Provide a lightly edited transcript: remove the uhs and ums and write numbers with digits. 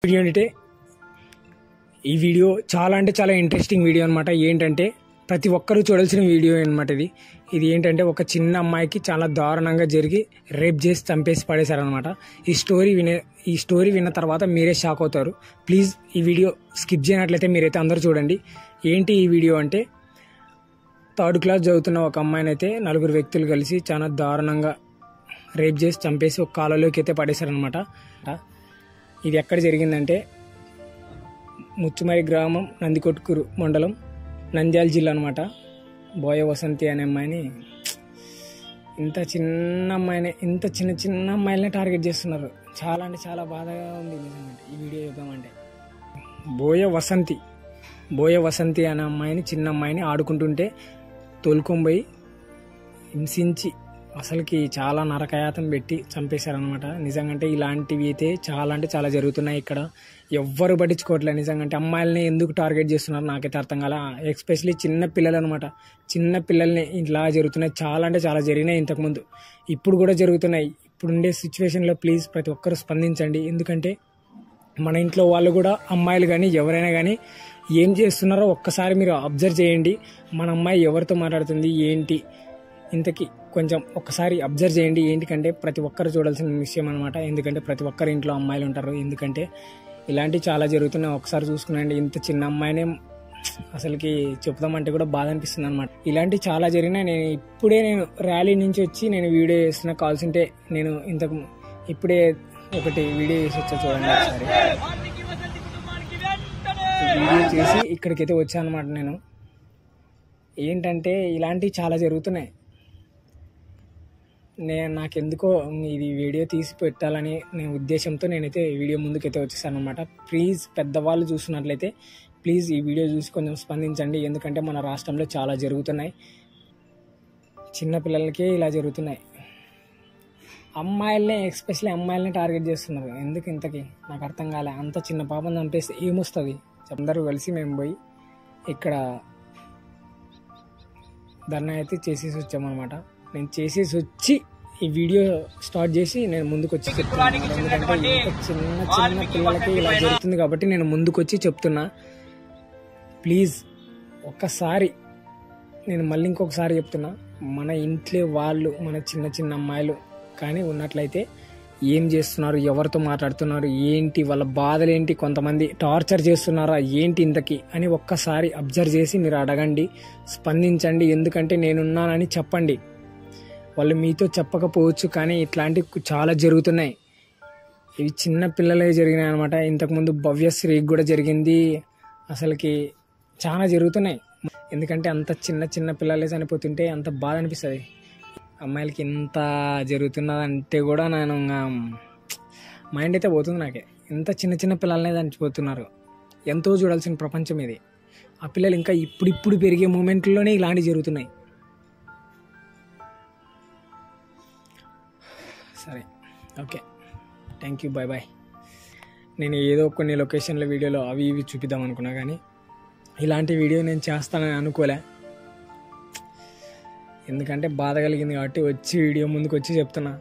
Video అంటే ఈ video చాలా అంటే చాలా ఇంట్రెస్టింగ్ వీడియో అనమాట. ఏంటంటే ప్రతి ఒక్కరూ చూడాల్సిన వీడియో అనమాట. ఇది ఏంటంటే ఒక చిన్న అమ్మాయికి చాలా దారుణంగా జరిగి రేప్ చేసి చంపేసి పడేశారనమాట. ఈ స్టోరీ విన్న తర్వాత మీరే షాక్ అవుతారు. ప్లీజ్ ఈ వీడియో స్కిప్ చేయనట్లయితే మీరైతే అందరూ చూడండి. ఏంటి ఈ వీడియో అంటే, 3rd క్లాస్ చదువుతున్న ఒక అమ్మాయిని అయితే 4 వ్యక్తులు కలిసి చాలా దారుణంగా రేప్ చేసి చంపేసి ఒక కాలంలోకి అయితే పడేశారనమాట. ఇది ఎక్కడ జరిగిందంటే ముచ్చుమరి గ్రామం, నందికొట్కూరు మండలం, నంద్యాల జిల్లా అనమాట. బోయ వసంతి అనే అమ్మాయిని, ఇంత చిన్న అమ్మాయిలనే టార్గెట్ చేస్తున్నారు. చాలా అంటే చాలా బాధగా ఉంది నిజంగా ఈ వీడియో చూద్దామంటే. బోయ వసంతి అనే అమ్మాయిని, చిన్న అమ్మాయిని ఆడుకుంటుంటే తోలుకొంబోయి హింసించి అసలుకి చాలా నరకయాతం పెట్టి చంపేశారనమాట. నిజంగా ఇలాంటివి అయితే చాలా జరుగుతున్నాయి ఇక్కడ. ఎవ్వరు పట్టించుకోవట్లేదు. నిజంగా అమ్మాయిలని ఎందుకు టార్గెట్ చేస్తున్నారు నాకైతే అర్థం కాల. ఎస్పెషలీ చిన్న పిల్లలు అనమాట. చిన్న పిల్లల్ని ఇలా జరుగుతున్నాయి. చాలా జరిగినాయి ఇంతకుముందు, ఇప్పుడు కూడా జరుగుతున్నాయి. ఇప్పుడుండే సిచ్యువేషన్లో ప్లీజ్ ప్రతి ఒక్కరు స్పందించండి. ఎందుకంటే మన ఇంట్లో వాళ్ళు కూడా, అమ్మాయిలు కానీ ఎవరైనా కానీ ఏం చేస్తున్నారో ఒక్కసారి మీరు అబ్జర్వ్ చేయండి. మన అమ్మాయి ఎవరితో మాట్లాడుతుంది ఏంటి ఇంతకీ కొంచెం ఒక్కసారి అబ్జర్వ్ చేయండి. ఏంటికంటే ప్రతి ఒక్కరు చూడాల్సిన విషయం అనమాట. ఎందుకంటే ప్రతి ఒక్కరి ఇంట్లో అమ్మాయిలు ఉంటారు. ఎందుకంటే ఇలాంటివి చాలా జరుగుతున్నాయి. ఒకసారి చూసుకున్నాండి, ఇంత చిన్న అమ్మాయినే అసలుకి చెప్దామంటే కూడా బాధ అనిపిస్తుంది అనమాట. ఇలాంటివి చాలా జరిగినాయి. నేను ర్యాలీ నుంచి వచ్చి నేను వీడియో చేస్తున్నా. కాల్స్ ఉంటే నేను ఇప్పుడే ఒకటి వీడియో చేసి వచ్చా, చూడండి ఒకసారి. వీడియో చేసి ఇక్కడికైతే వచ్చాను అనమాట. నేను ఏంటంటే ఇలాంటివి చాలా జరుగుతున్నాయి. నాకెందుకో ఇది వీడియో తీసి పెట్టాలని నేను ఉద్దేశంతో నేనైతే వీడియో ముందుకైతే వచ్చేసాను అనమాట. ప్లీజ్ పెద్దవాళ్ళు చూస్తున్నట్లయితే ప్లీజ్ ఈ వీడియో చూసి కొంచెం స్పందించండి. ఎందుకంటే మన రాష్ట్రంలో చాలా జరుగుతున్నాయి. చిన్నపిల్లలకే ఇలా జరుగుతున్నాయి. ఎస్పెషల్లీ అమ్మాయిలనే టార్గెట్ చేస్తున్నారు. ఎందుకు ఇంతకీ నాకు అర్థం కాలే. అంత చిన్న పాపం చంపేస్తే ఏమొస్తుంది? అందరూ కలిసి మేము పోయి ఇక్కడ ధర్నా అయితే చేసేసి వచ్చామన్నమాట. నేను చేసేసి వచ్చి ఈ వీడియో స్టార్ట్ చేసి నేను ముందుకు వచ్చి చెప్తున్నాను. ఎందుకంటే చిన్న పిల్లలకి ఇలా జరుగుతుంది కాబట్టి నేను ముందుకు వచ్చి చెప్తున్నా. ప్లీజ్ ఒక్కసారి నేను మళ్ళీ ఇంకొకసారి చెప్తున్నా, మన ఇంట్లో వాళ్ళు, మన చిన్న అమ్మాయిలు కానీ ఉన్నట్లయితే ఏం చేస్తున్నారు, ఎవరితో మాట్లాడుతున్నారు, ఏంటి వాళ్ళ బాధలు ఏంటి, కొంతమంది టార్చర్ చేస్తున్నారా ఏంటి ఇంతకీ అని ఒక్కసారి అబ్జర్వ్ చేసి మీరు అడగండి, స్పందించండి. ఎందుకంటే నేనున్నానని చెప్పండి. వాళ్ళు మీతో చెప్పకపోవచ్చు కానీ ఇట్లాంటివి చాలా జరుగుతున్నాయి. ఇవి చిన్న పిల్లలే జరిగినాయి అనమాట. ఇంతకుముందు భవ్యశ్రీకి కూడా జరిగింది. అసలుకి చాలా జరుగుతున్నాయి. ఎందుకంటే అంత చిన్న పిల్లలే చనిపోతుంటే అంత బాధ అనిపిస్తుంది. అమ్మాయిలకి ఇంత జరుగుతున్నదంటే కూడా నేను మైండ్ అయితే పోతుంది నాకే. ఇంత చిన్న పిల్లలనే చనిపోతున్నారు. ఎంతో చూడాల్సిన ప్రపంచం ఇది. ఆ పిల్లలు ఇంకా ఇప్పుడు పెరిగే మూమెంట్లోనే ఇలాంటివి జరుగుతున్నాయి. సరే, ఓకే, థ్యాంక్ యూ, బాయ్. నేను ఏదో కొన్ని లొకేషన్ల వీడియోలో అవి ఇవి చూపిద్దాం అనుకున్నా కానీ ఇలాంటి వీడియో నేను చేస్తానని అనుకోలే. ఎందుకంటే బాధ కలిగింది కాబట్టి వీడియో ముందుకు వచ్చి చెప్తున్నా.